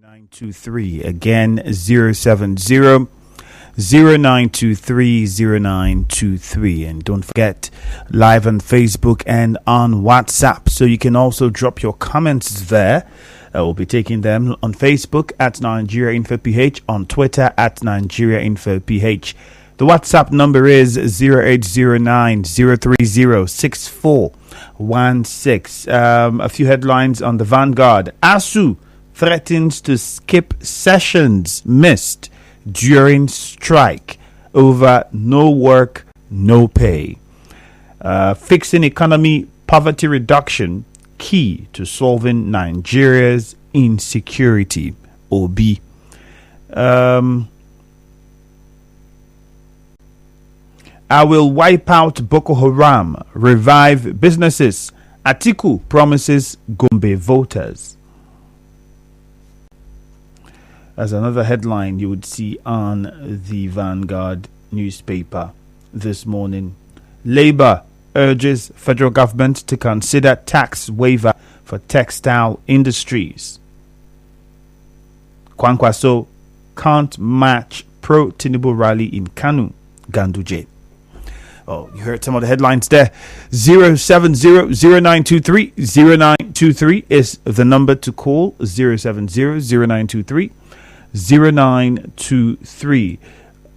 0923. Again, 070-0923-0923. And don't forget, live on Facebook and on WhatsApp. So you can also drop your comments there. We'll be taking them on Facebook at Nigeria Info PH, on Twitter at Nigeria Info PH. The WhatsApp number is 0809-030-6416. A few headlines on the Vanguard. ASU threatens to skip sessions missed during strike over no work, no pay. Fixing economy poverty reduction key to solving Nigeria's insecurity. OB. I will wipe out Boko Haram, revive businesses. Atiku promises Gombe voters. As another headline you would see on the Vanguard newspaper this morning. Labour urges federal government to consider tax waiver for textile industries. Kwankwaso can't match pro-Tinubu rally in Kanu, Ganduje. Oh, you heard some of the headlines there. 070-0923-0923 is the number to call. 070-0923-0923.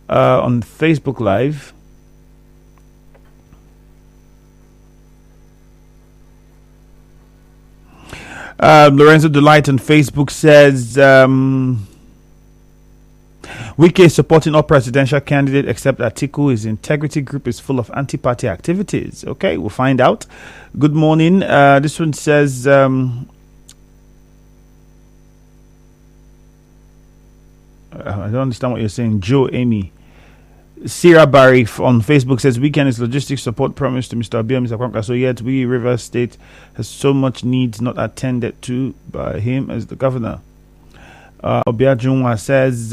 On Facebook Live. Lorenzo Delight on Facebook says Wike supporting all presidential candidate except Atiku. His integrity group is full of anti-party activities. Okay, we'll find out. Good morning. This one says I don't understand what you're saying. Joe Amy. Sierra Barry on Facebook says weekend is logistics support promised to Mr. Abia, Mr. Kwanka. So yet we River State has so much needs not attended to by him as the governor. Obia Junwa says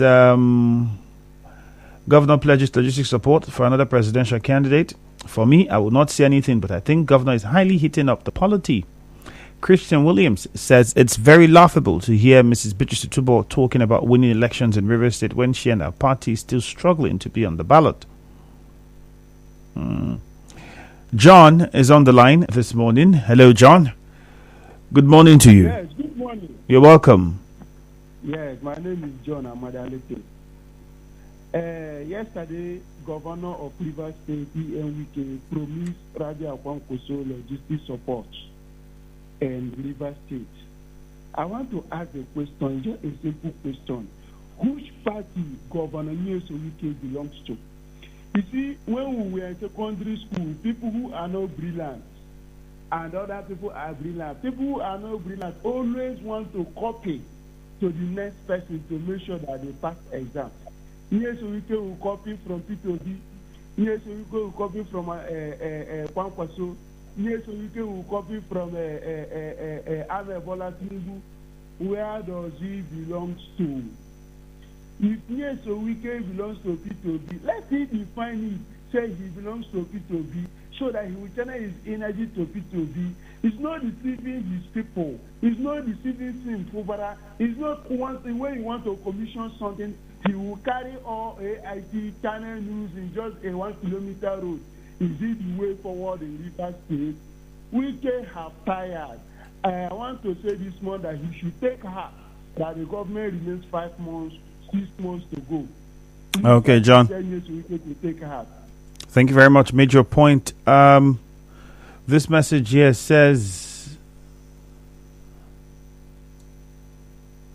governor pledges logistics support for another presidential candidate. For me, I will not say anything, but I think governor is highly hitting up the polity. Christian Williams says it's very laughable to hear Mrs. Beatrice Tubo talking about winning elections in River State when she and her party is still struggling to be on the ballot. John is on the line this morning. Hello, John. Good morning to you. Yes, good morning. You're welcome. Yes, my name is John Amadalete. Yesterday, Governor of River State, E.N. Wike, promised Rabi Akwankoso logistics support and River State. I want to ask a question, just a simple question. Which party Governor Nyesom Wike belongs to? You see, when we were in secondary school, people who are not brilliant and other people are brilliant. People who are not brilliant always want to copy to the next person to make sure that they pass exam. Nyesom Wike will copy from P2B. Nyesom Wike will copy from Kwankwaso. Nyesom Wike will copy from Bola Tinubu. Where does he belong to? If Nyesom Wike belongs to P2B, let him define it. Say he belongs to P2B, so that he will channel his energy to P2B. He's not deceiving his people. He's not deceiving Sim Fubara. He's not one thing when he wants to commission something, he will carry all AIT channel news in just a 1 kilometer road. Is it the way forward in River State? Wike have tired. I want to say this morning that he should take heart that the government remains 5 months, 6 months to go. Okay, John. Thank you very much. Made your point. This message here says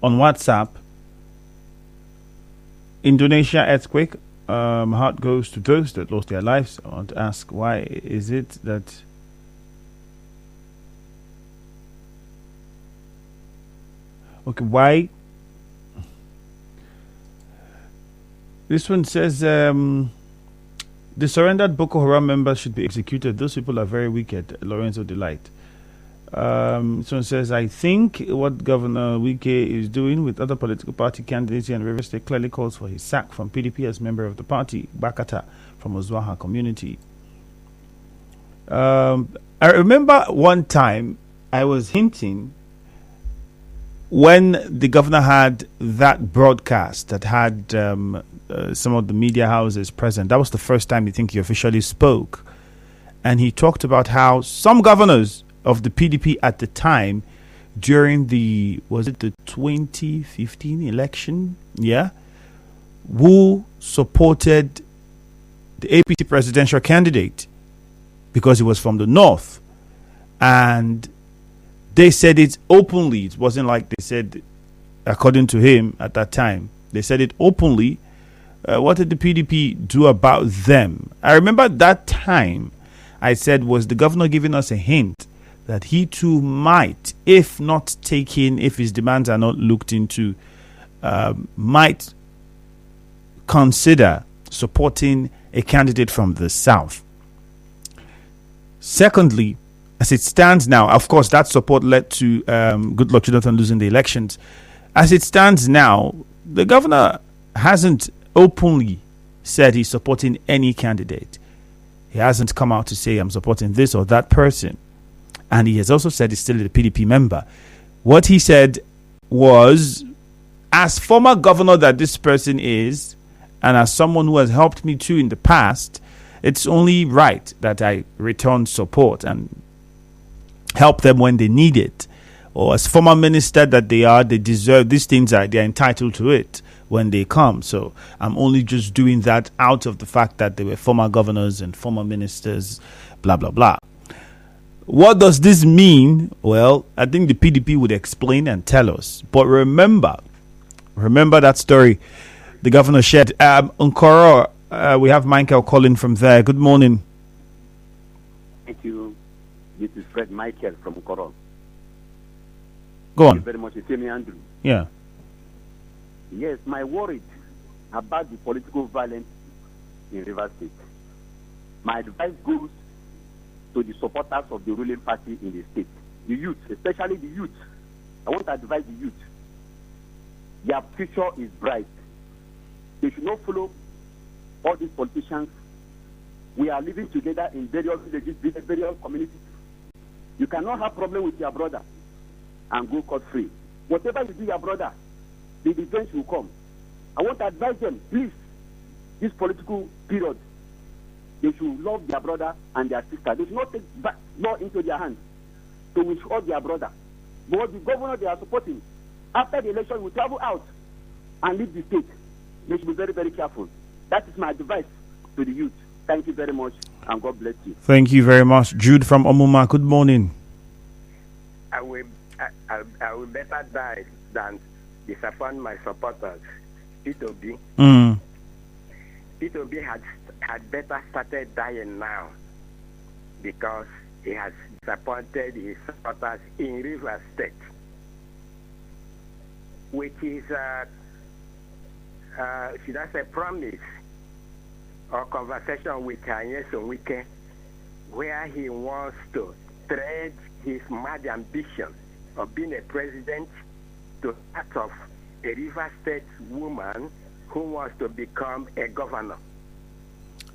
on WhatsApp, Indonesia earthquake. Heart goes to those that lost their lives. I want to ask, why is it that why? This one says the surrendered Boko Haram members should be executed. Those people are very wicked. Lorenzo Delight. This one says, I think what Governor Wike is doing with other political party candidates in River State clearly calls for his sack from PDP as member of the party. Bakata from Ozwaha community. I remember one time I was hinting when the governor had that broadcast that had some of the media houses present, that was the first time I think he officially spoke. And he talked about how some governors of the PDP at the time, during the 2015 election? Yeah. Who supported the APC presidential candidate because he was from the north. And they said it openly. It wasn't like they said, according to him at that time, they said it openly. What did the PDP do about them? I remember that time I said, was the governor giving us a hint that he too might, if not taken, if his demands are not looked into, might consider supporting a candidate from the south. Secondly, as it stands now, of course, that support led to Goodluck Jonathan losing the elections. As it stands now, the governor hasn't openly said he's supporting any candidate. He hasn't come out to say, I'm supporting this or that person. And he has also said he's still a PDP member. What he said was, as former governor that this person is, and as someone who has helped me too in the past, it's only right that I return support and help them when they need it. Or as former minister that they are, they deserve these things, they're entitled to it when they come. So I'm only just doing that out of the fact that they were former governors and former ministers, blah, blah, blah. What does this mean? Well, I think the PDP would explain and tell us. But remember that story the governor shared. Nkoro, we have Michael calling from there. Good morning. Thank you. This is Fred Michael from Nkoro. Go on. Thank you very much. It's me, Andrew. Yeah. Yes, my worry about the political violence in Rivers State. My advice goes to the supporters of the ruling party in the state, the youth, especially the youth. I want to advise the youth. Their future is bright. They should not follow all these politicians. We are living together in various villages, various communities. You cannot have problem with your brother and go cut-free. Whatever you do, your brother, the defense will come. I want to advise them, please, this political period, they should love their brother and their sister. They should not take law into their hands to withhold their brother. But the governor they are supporting, after the election, will travel out and leave the state. They should be very, very careful. That is my advice to the youth. Thank you very much, and God bless you. Thank you very much. Jude from Omuma, good morning. I will better die than disappoint my supporters. P2B. P2B had better started dying now because he has disappointed his supporters in Rivers State, which is, should I say, promise or conversation with Kanye Sonwike, where he wants to trade his mad ambition of being a president to that of a Rivers State woman who wants to become a governor.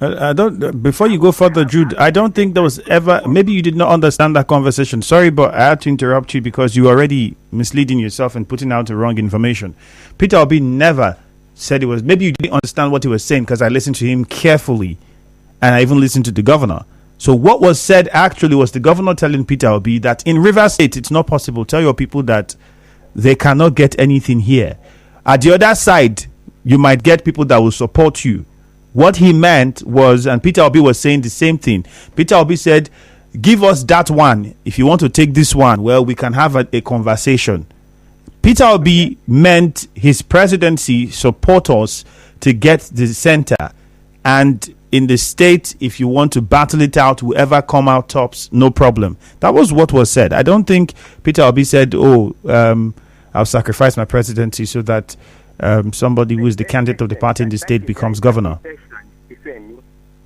I don't. Before you go further, Jude, I don't think there was ever. Maybe you did not understand that conversation. Sorry, but I had to interrupt you because you were already misleading yourself and putting out the wrong information. Peter Obi never said it was. Maybe you didn't understand what he was saying because I listened to him carefully, and I even listened to the governor. So what was said actually was the governor telling Peter Obi that in Rivers State it's not possible. Tell your people that they cannot get anything here. At the other side, you might get people that will support you. What he meant was, and Peter Obi was saying the same thing. Peter Obi said, give us that one. If you want to take this one, well, we can have a conversation. Peter Obi meant his presidency support us to get the center. And in the state, if you want to battle it out, whoever come out tops, no problem. That was what was said. I don't think Peter Obi said, I'll sacrifice my presidency so that somebody who is the candidate of the party in the state becomes governor.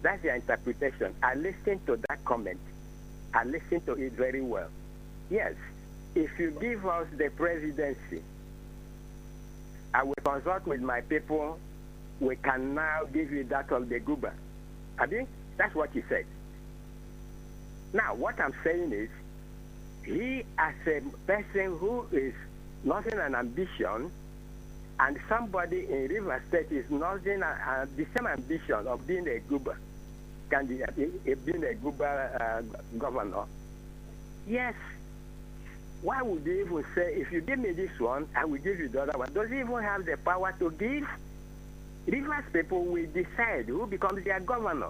That's your interpretation. I listened to that comment. I listened to it very well. Yes, if you give us the presidency, I will consult with my people. We can now give you that of the Guba. I mean, that's what he said. Now, what I'm saying is, he as a person who is nursing an ambition, and somebody in River State is nursing the same ambition of being a Guba candidate, being a Guba governor, yes, why would they even say, if you give me this one, I will give you the other one? Does he even have the power to give? Rivers people will decide who becomes their governor.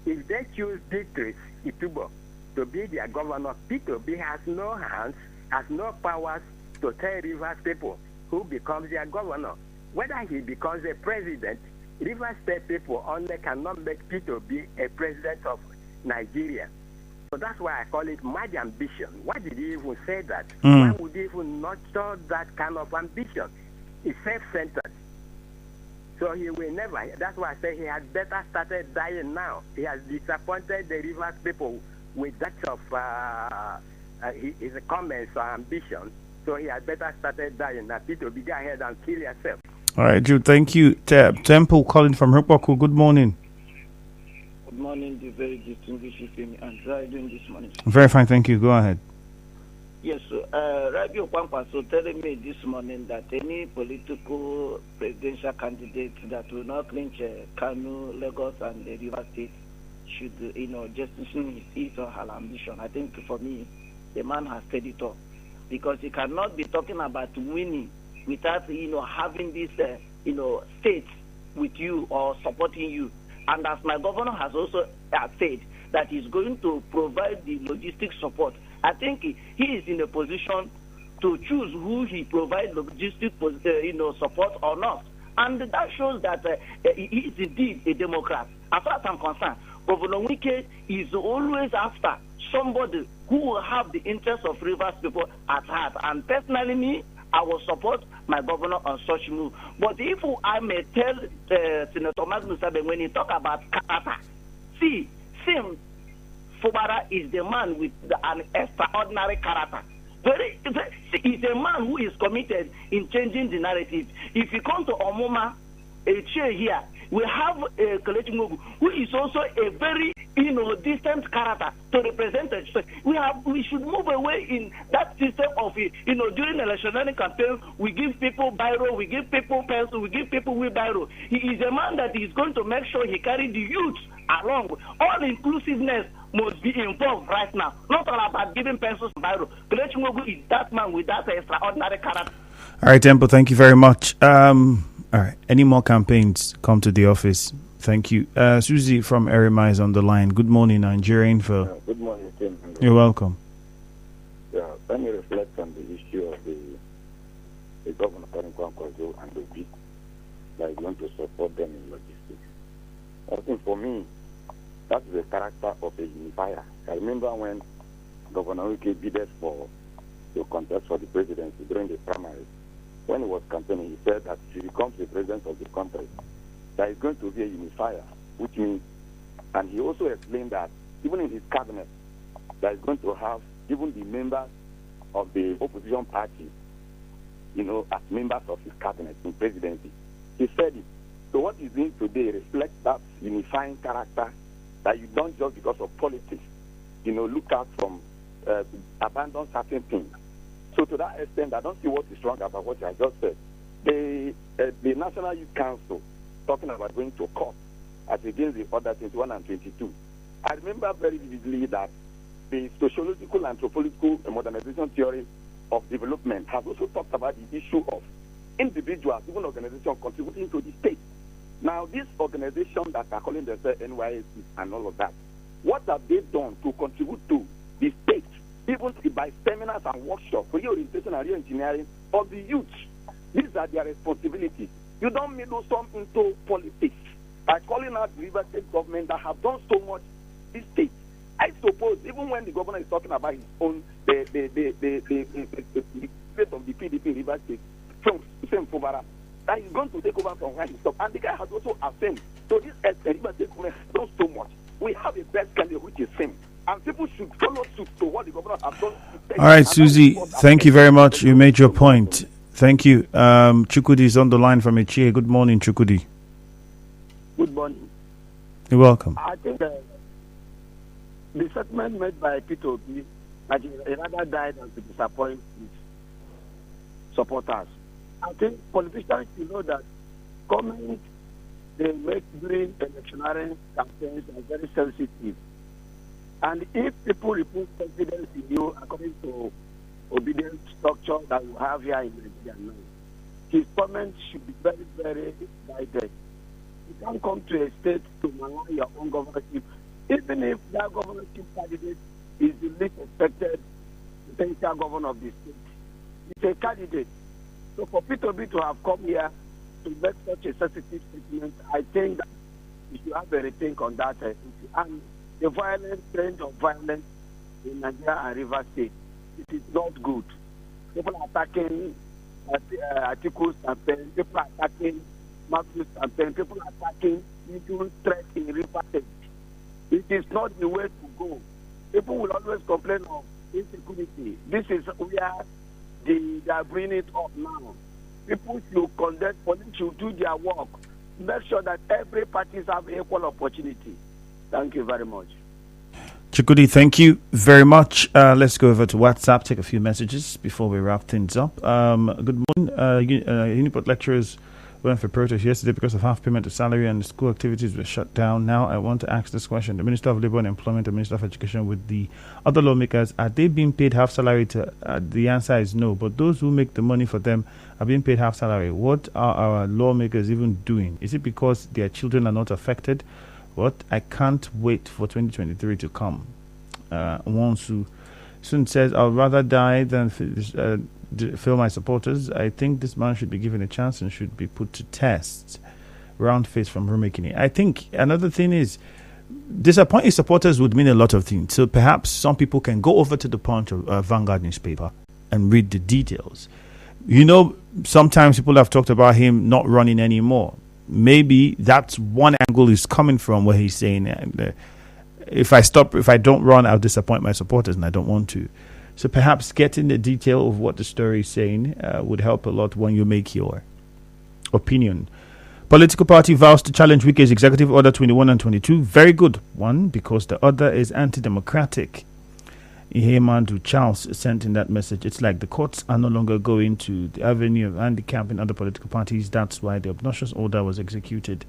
If they choose Beatrice Itubo to be their governor, Peter B has no hands, has no powers to tell Rivers people who becomes their governor. Whether he becomes a president, Rivers State people only cannot make Peter B a president of Nigeria. So that's why I call it mad ambition. Why did he even say that? Why would he even not show that kind of ambition? It's self-centered. So he will never. That's why I say he had better started dying now. He has disappointed the Rivers people with that of his comments or ambition. So he had better started dying. Now, Peter, go ahead and kill yourself. All right, Jude, thank you. Temple calling from Rukwaku. Good morning. Good morning, the very distinguished Femi. And how are you doing this morning? Very fine, thank you. Go ahead. Yes, Rabi Okwankwa so telling me this morning that any political presidential candidate that will not clinch Kano, Lagos, and the River State should, justify his or her ambition. I think for me, the man has said it all. Because he cannot be talking about winning without, having this, state with you or supporting you. And as my governor has also said, that he's going to provide the logistic support. I think he is in a position to choose who he provides logistic, support or not. And that shows that he is indeed a Democrat. As far as I'm concerned, Governor Wike is always after somebody who will have the interests of Rivers people at heart. And personally, me, I will support my governor on such move. But if I may tell Senator Magnus Abe, when he talk about character, see, Sim Fubara is the man with an extraordinary character. He's a man who is committed in changing the narrative. If you come to Omoma, a chair here, we have Kelechi Nwogwu, who is also a very distant character to represent us. We should move away in that system of during the electionary campaign, we give people biro, we give people pencil, we give people wheelbarrow. He is a man that is going to make sure he carry the youth along. All inclusiveness must be involved right now. Not all about giving pencils and biro. Kelechi Nwogwu is that man with that extraordinary character. All right, Temple, thank you very much. All right, any more campaigns, come to the office. Thank you. Susie from Erima is on the line. Good morning, Nigerian. Good morning, Tim. You're welcome. Yeah, let me reflect on the issue of the governor of Kwankwaso and the Obi, that is going to support them in logistics. I think for me, that's the character of a unifier. I remember when Governor Wike bidded to contest for the presidency during the primaries. When he was campaigning, he said that if he becomes the president of the country, there is going to be a unifier, which means, and he also explained that even in his cabinet, there is going to have even the members of the opposition party, as members of his cabinet in presidency. He said it. So what he's doing today reflects that unifying character, that you don't just because of politics, look out from, abandon certain things. So to that extent, I don't see what is wrong about what I just said. The National Youth Council, talking about going to court as against the Order 21 and 22. I remember very vividly that the sociological and anthropological modernization theory of development has also talked about the issue of individuals, even organizations, contributing to the state. Now, these organizations that are calling themselves NYSC and all of that, what have they done to contribute to the state? Even by seminars and workshops, reorientation and re-engineering of the youth. These are their responsibilities. You don't meddle some into politics by calling out the River State government that have done so much this state. I suppose even when the governor is talking about his own the state of the PDP in River State, from Fubara, that he's going to take over from where he stopped. And the guy has also affirmed. So this River State government has done so much. We have a best candidate which is him. And people should follow suit to what the governor has done. All right, Susie, thank you very much. You made your point. Thank you. Chukudi is on the line from Ichie. Good morning, Chukudi. Good morning. You're welcome. I think the statement made by Peter Obi, that he rather died than to disappoint his supporters. I think politicians should know that comments they make during electionary campaigns are very sensitive. And if people repose confidence in you according to obedience structure that we have here in Nigeria now, his comments should be very, very guided. You can't come to a state to malign your own governorship, even if that governorship candidate is the least expected potential governor of the state. It's a candidate. So for P2B to have come here to make such a sensitive statement, I think that you should have a rethink on that issue. And the violent trend of violence in Nigeria and Rivers State, it is not good. People are attacking articles campaign, people are attacking Marcus campaign, people are attacking individual threats in Rivers State. It is not the way to go. People will always complain of insecurity. This is where they are bringing it up now. People should conduct, police should do their work. Make sure that every party have equal opportunity. Thank you very much. Chikudi, thank you very much. Let's go over to WhatsApp, take a few messages before we wrap things up. Good morning. Uniport lecturers went for protest yesterday because of half payment of salary and school activities were shut down. Now I want to ask this question. The Minister of Labour and Employment and Minister of Education with the other lawmakers, are they being paid half salary? The answer is no. But those who make the money for them are being paid half salary. What are our lawmakers even doing? Is it because their children are not affected? What? I can't wait for 2023 to come. Wansu soon says, I'll rather die than fail my supporters. I think this man should be given a chance and should be put to test. Round face from Rumekini. I think another thing is disappointing supporters would mean a lot of things. So perhaps some people can go over to the Punch or Vanguard newspaper and read the details. You know, sometimes people have talked about him not running anymore. Maybe that's one angle he's coming from, where he's saying, if I don't run, I'll disappoint my supporters, and I don't want to. So perhaps getting the detail of what the story is saying would help a lot when you make your opinion. Political party vows to challenge Wike's Executive Order 21 and 22. Very good one, because the other is anti-democratic. Ihemandu Charles sent in that message. It's like the courts are no longer going to the avenue of handicapping other political parties. That's why the obnoxious order was executed.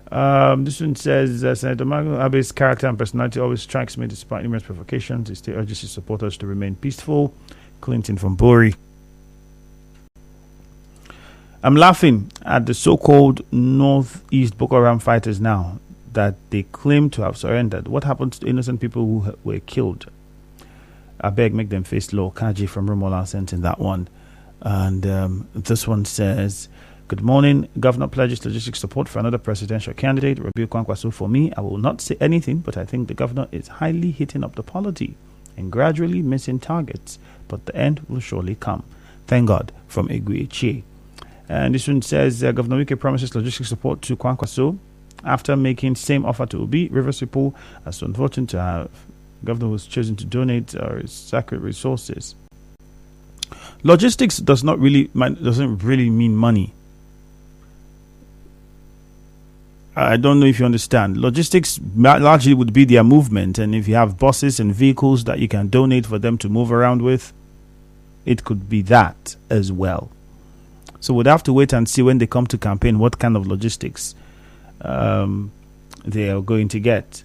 This one says, Senator Magu Abe's character and personality always strikes me despite numerous provocations. He still urges his supporters to remain peaceful. Clinton from Bori. I'm laughing at the so-called Northeast Boko Haram fighters now that they claim to have surrendered. What happens to innocent people who were killed? I beg, make them face law. Kaji from Rumola sent in that one. And this one says, good morning. Governor pledges logistics support for another presidential candidate, Rabiu Kwankwaso. For me, I will not say anything, but I think the governor is highly hitting up the polity and gradually missing targets. But the end will surely come. Thank God, from Eguichi. And this one says, Governor Wike promises logistics support to Kwankwaso after making same offer to Obi. Rivers people are so unfortunate to have governor was chosen to donate our sacred resources. Logistics doesn't really mean money. I don't know if you understand. Logistics largely would be their movement, and if you have buses and vehicles that you can donate for them to move around with, it could be that as well. So we'd have to wait and see when they come to campaign what kind of logistics they are going to get.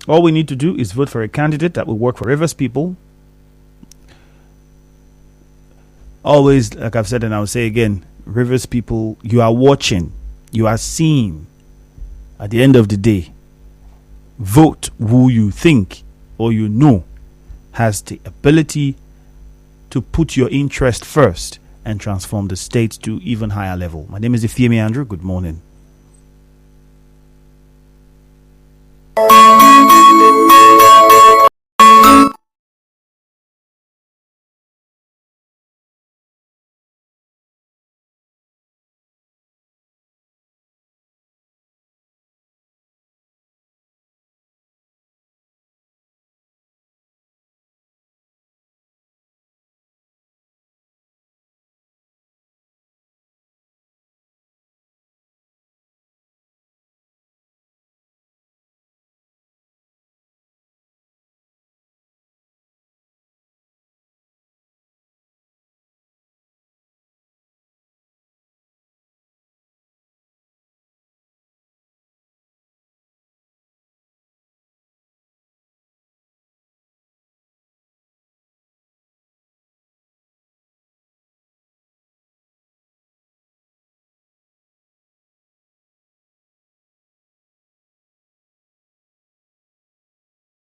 All we need to do is vote for a candidate that will work for Rivers people. Always, like I've said and I'll say again, Rivers people, you are watching, you are seeing. At the end of the day, vote who you think or you know has the ability to put your interest first and transform the state to even higher level. My name is Ifeemi Andrew. Good morning.